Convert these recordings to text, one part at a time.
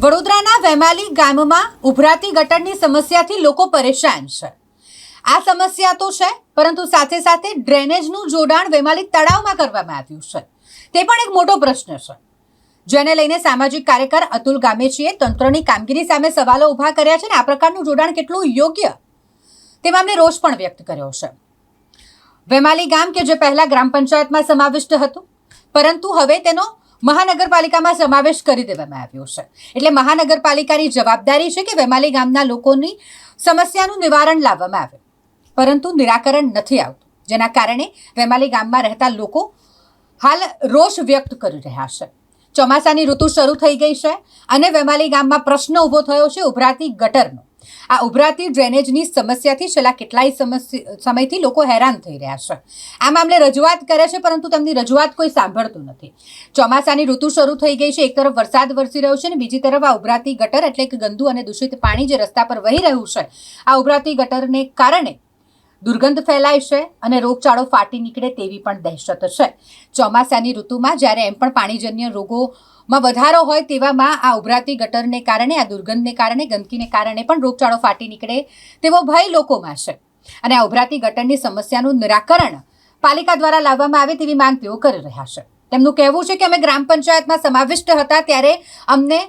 વડોદરાના વેમાલી ગામમાં ઉભરાતી ગટરની સમસ્યાથી લોકો પરેશાન છે। આ સમસ્યા તો છે, પરંતુ સાથે સાથે ડ્રેનેજનું જોડાણ વેમાલી તળાવમાં કરવામાં આવ્યું છે, તે પણ એક મોટો પ્રશ્ન છે, જેને લઈને સામાજિક કાર્યકર અતુલ ગામેચીએ તંત્રની કામગીરી સામે સવાલો ઊભા કર્યા છે અને આ પ્રકારનું જોડાણ કેટલું યોગ્ય તે મામલે રોષ પણ વ્યક્ત કર્યો છે। વેમાલી ગામ કે જે પહેલા ગ્રામ પંચાયતમાં સમાવિષ્ટ હતું, પરંતુ હવે તેનો મહાનગરપાલિકામાં સમાવેશ કરી દેવામાં આવ્યો છે। એટલે મહાનગરપાલિકાની જવાબદારી છે કે વેમાલી ગામના લોકોની સમસ્યાનું નિવારણ લાવવામાં આવે, પરંતુ નિરાકરણ નથી આવતું, જેના કારણે વેમાલી ગામમાં રહેતા લોકો હાલ રોષ વ્યક્ત કરી રહ્યા છે। ચોમાસાની ઋતુ શરૂ થઈ ગઈ છે અને વેમાલી ગામમાં પ્રશ્ન ઊભો થયો છે ઉભરાતી ગટરનો। આ ઉભરાતી ડ્રેનેજની સમસ્યાથી છેલ્લા કેટલાય સમયથી લોકો હેરાન થઈ રહ્યા છે। આ મામલે રજૂઆત કરે છે, પરંતુ તેમની રજૂઆત કોઈ સાંભળતું નથી। ચોમાસાની ઋતુ શરૂ થઈ ગઈ છે, એક તરફ વરસાદ વરસી રહ્યો છે અને બીજી તરફ આ ઉભરાતી ગટર એટલે કે ગંદુ અને દૂષિત પાણી જે રસ્તા પર વહી રહ્યું છે, આ ઉભરાતી ગટરને કારણે દુર્ગંધ ફેલાય છે અને રોગચાળો ફાટી નીકળે તેવી પણ દહેશત છે। ચોમાસાની ઋતુમાં જ્યારે એમ પણ પાણીજન્ય રોગોમાં વધારો હોય તેવામાં આ ઉભરાતી ગટરને કારણે, આ દુર્ગંધને કારણે, ગંદકીને કારણે પણ રોગચાળો ફાટી નીકળે તેવો ભય લોકોમાં છે અને આ ઉભરાતી ગટરની સમસ્યાનું નિરાકરણ પાલિકા દ્વારા લાવવામાં આવે તેવી માંગ તેઓ કરી રહ્યા છે। તેમનું કહેવું છે કે અમે ગ્રામ પંચાયતમાં સમાવિષ્ટ હતા ત્યારે અમને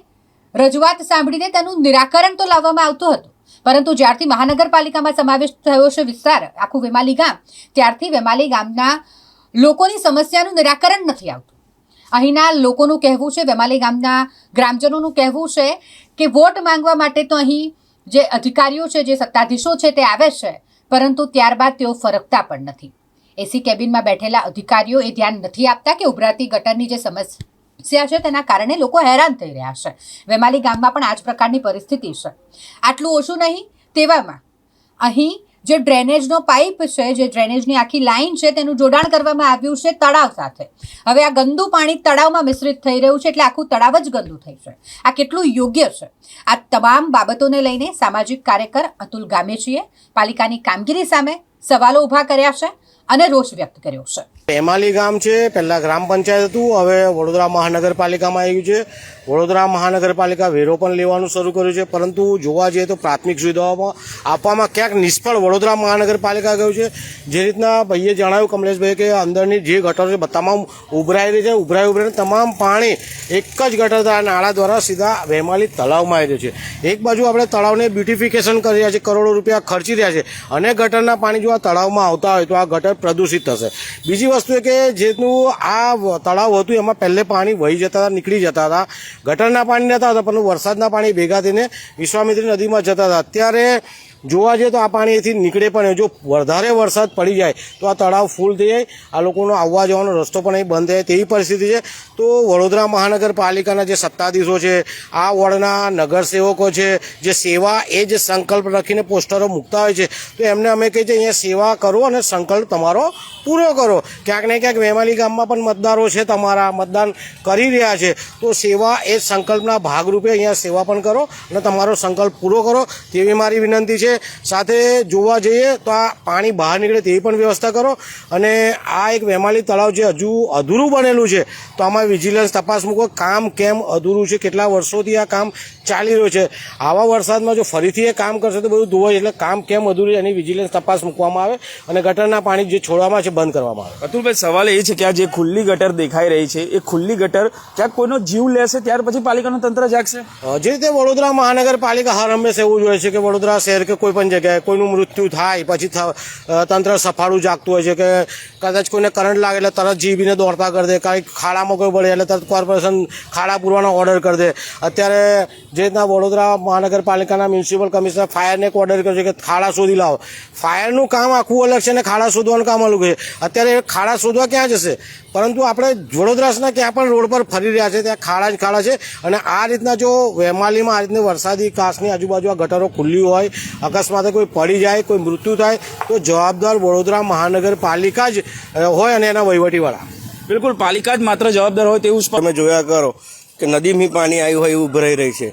રજૂઆત સાંભળીને તેનું નિરાકરણ તો લાવવામાં આવતું હતું, પરંતુ જ્યારથી મહાનગરપાલિકામાં સમાવેશ થયો છે વિસ્તાર આખું વેમાલી ગામ, ત્યારથી વેમાલી ગામના લોકોની સમસ્યાનું નિરાકરણ નથી આવતું। અહીંના લોકોનું કહેવું છે, વેમાલી ગામના ગ્રામજનોનું કહેવું છે કે વોટ માંગવા માટે તો અહીં જે અધિકારીઓ છે, જે સત્તાધીશો છે તે આવે છે, પરંતુ ત્યારબાદ તેઓ ફરકતા પણ નથી। એસી કેબિનમાં બેઠેલા અધિકારીઓ એ ધ્યાન નથી આપતા કે ઉભરાતી ગટરની જે સમસ્યા છે તેના કારણે લોકો હેરાન થઈ રહ્યા છે। વેમાલી ગામમાં પણ આ જ પ્રકારની પરિસ્થિતિ છે। આટલું ઓછું નહીં, તેવામાં અહીં જે ડ્રેનેજનો પાઇપ છે, જે ડ્રેનેજની આખી લાઈન છે, તેનું જોડાણ કરવામાં આવ્યું છે તળાવ સાથે। હવે આ ગંદુ પાણી તળાવમાં મિશ્રિત થઈ રહ્યું છે, એટલે આખું તળાવ જ ગંદુ થઈ છે। આ કેટલું યોગ્ય છે? આ તમામ બાબતોને લઈને સામાજિક કાર્યકર અતુલ ગામેચીએ પાલિકાની કામગીરી સામે સવાલો ઊભા કર્યા છે અને રોષ વ્યક્ત કર્યો છે। વેમાલી ગામ છે, પહેલા ગ્રામ પંચાયત હતું, હવે વડોદરા મહાનગરપાલિકામાં આવ્યું છે। વડોદરા મહાનગરપાલિકા વેરો પણ લેવાનું શરૂ કર્યું છે, પરંતુ જોવા જઈએ તો પ્રાથમિક સુવિધાઓમાં આપવામાં ક્યાંક નિષ્ફળ વડોદરા મહાનગરપાલિકા ગયું છે। જે રીતના ભાઈએ જણાવ્યું, કમલેશભાઈ, કે અંદરની જે ગટર છે તમામ ઉભરાઈ રહી છે, ઉભરાઈ તમામ પાણી એક જ ગટર નાળા દ્વારા સીધા વેમાલી તળાવમાં આવી રહ્યું છે। એક બાજુ આપણે તળાવને બ્યુટિફિકેશન કરી રહ્યા છે, કરોડો રૂપિયા ખર્ચી રહ્યા છે, અને ગટરના પાણી જો આ તળાવમાં આવતા હોય તો આ ગટર પ્રદૂષિત થશે। બીજી વસ્તુ એ કે જેનું આ તળાવ હતું એમાં પહેલે પાણી વહી જતા હતા, નીકળી જતા હતા, ગટરના પાણી નહોતા હતા, પરંતુ વરસાદના પાણી ભેગા થઈને વિશ્વામિત્રી નદીમાં જતા હતા। અત્યારે જોવા જઈએ તો આ પાણી અહીંથી નીકળે પણ, જો વધારે વરસાદ પડી જાય તો આ તળાવ ફૂલ થઈ જાય, આ લોકોનો આવવા જવાનો રસ્તો પણ અહીં બંધ થાય તેવી પરિસ્થિતિ છે। તો વડોદરા મહાનગરપાલિકાના જે સત્તાધીશો છે, આ વોર્ડના નગરસેવકો છે, જે સેવા એ જ સંકલ્પ રાખીને પોસ્ટરો મૂકતા હોય છે, તો એમને અમે કહીએ છીએ અહીંયા સેવા કરો અને સંકલ્પ તમારો પૂરો કરો। ક્યાંક ને ક્યાંક વેમાલી ગામમાં પણ મતદારો છે, તમારા મતદાન કરી રહ્યા છે, તો સેવા એ સંકલ્પના ભાગરૂપે અહીંયા સેવા પણ કરો અને તમારો સંકલ્પ પૂરો કરો તેવી મારી વિનંતી છે। સાથે જોવા જઈએ તો આ પાણી બહાર નીકળે તેવી પણ વ્યવસ્થા કરો, અને આ એક વેમાલી તળાવ જે હજુ અધૂરું બનેલું છે, તો આમાં વિજિલન્સ તપાસ મૂકો, કામ કેમ અધૂરું છે, કેટલા વર્ષોથી આ કામ ચાલી રહ્યું છે, આવા વરસાદમાં જો ફરીથી એ કામ કરશે તો બધું ધોવાય, એટલે કામ કેમ અધૂરું છે એની વિજિલન્સ તપાસ મૂકવામાં આવે અને ગટરના પાણી જે છોડવામાં છે બંધ કરવામાં આવે। અતુલભાઈ, સવાલ એ છે કે આ જે ખુલ્લી ગટર દેખાઈ રહી છે, એ ખુલ્લી ગટર ક્યાંક કોઈનો જીવ લેશે ત્યાર પછી પાલિકાનું તંત્ર જાગશે? જે રીતે વડોદરા મહાનગરપાલિકા હર હંમેશા એવું જોઈએ છે કે વડોદરા શહેર કે કોઈ પણ જગ્યાએ કોઈનું મૃત્યુ થાય પછી તંત્ર સફાળું જાગતું હોય છે, કે કદાચ કોઈને કરંટ લાગે એટલે તરત જીબીને દોડતા કરી દે, કાંઈક ખાડામાં કોઈ બળે એટલે તરત કોર્પોરેશન ખાડા પૂરવાનો ઓર્ડર કરી દે। અત્યારે જે રીતના વડોદરા મહાનગરપાલિકાના મ્યુનિસિપલ કમિશનર ફાયરને એક ઓર્ડર કર્યો છે કે ખાડા શોધી લાવો। ફાયરનું કામ આખું અલગ છે અને ખાડા શોધવાનું કામ અલગ છે। અત્યારે ખાડા શોધવા ક્યાં જશે? પરંતુ આપણે વડોદરાના ક્યાં પણ રોડ પર ફરી રહ્યા છે ત્યાં ખાડા જ ખાડા છે, અને આ રીતના જો વેમાલીમાં આ રીતની વરસાદી કાંસની આજુબાજુ આ ગટરો ખુલ્લી હોય, અકસ્માતે કોઈ પડી જાય, કોઈ મૃત્યુ થાય, તો જવાબદાર વડોદરા મહાનગરપાલિકા જ હોય અને એના વહીવટીવાળા। બિલકુલ, પાલિકા જ માત્ર જવાબદાર હોય તેવું તમે જોયા કરો કે નદીમાં પાણી આવ્યું હોય એવું ઉભરાઈ રહી છે।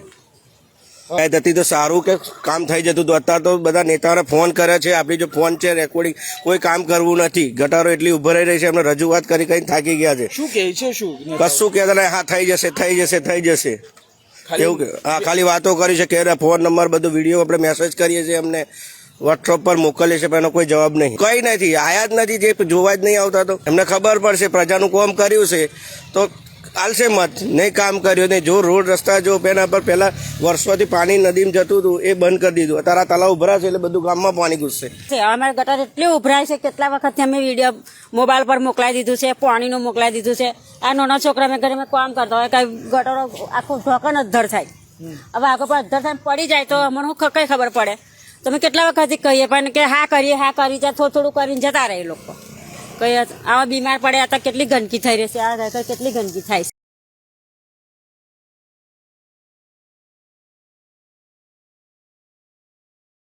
હતી તો સારું કે કામ થઈ જતું હતું, અત્યારે તો બધા નેતાઓને ફોન કરે છે, આપણી જો ફોન છે રેકોર્ડિંગ, કોઈ કામ કરવું નથી, ગટારો એટલી ઉભરાઈ રહી છે, એમને રજૂઆત કરી થાકી ગયા છે। શું કહે છે? શું કશું કહેતા નહીં, હા થઈ જશે થઈ જશે થઈ જશે, એવું કે હા ખાલી વાતો કરી છે કે ફોન નંબર બધું વિડીયો આપણે મેસેજ કરીએ છીએ એમને વોટ્સઅપ પર મોકલીએ છીએ પણ એનો કોઈ જવાબ નહીં, કઈ નથી, આયા જ નથી, જે જોવા જ નહીં આવતા. તો એમને ખબર પડશે પ્રજાનું કામ કર્યું છે તો આલશે મત, નહીં કામ કર્યું નહીં. જો રોડ રસ્તા જો એના પર પહેલા વર્ષોથી પાણી નદીમાં જતું હતું એ બંધ કરી દીધું, અત્યારે આ તલાવ ઉભરાશે એટલે બધું ગામમાં પાણી ઘૂસશે. અમારે ગટર એટલી ઉભરાય છે, કેટલા વખતથી અમે વિડીયો મોબાઈલ પર મોકલાવી દીધું છે, પાણીનું મોકલાવી દીધું છે. આ નાના છોકરા મેં ઘરે કામ કરતા હોય કઈ ગટરો આખું ઢોકણ અધ્ધર થાય, હવે આગળ પર અધ્ધર થાય પડી જાય તો અમને કઈ ખબર પડે. તમે કેટલા વખતથી કહીએ પણ કે હા કરી ત્યાં થોડું થોડું કરીને જતા રહે લોકો. કઈ આવા બીમાર પડે તો કેટલી ગંદકી થઈ રહેશે, આ કેટલી ગંદકી થાય છે.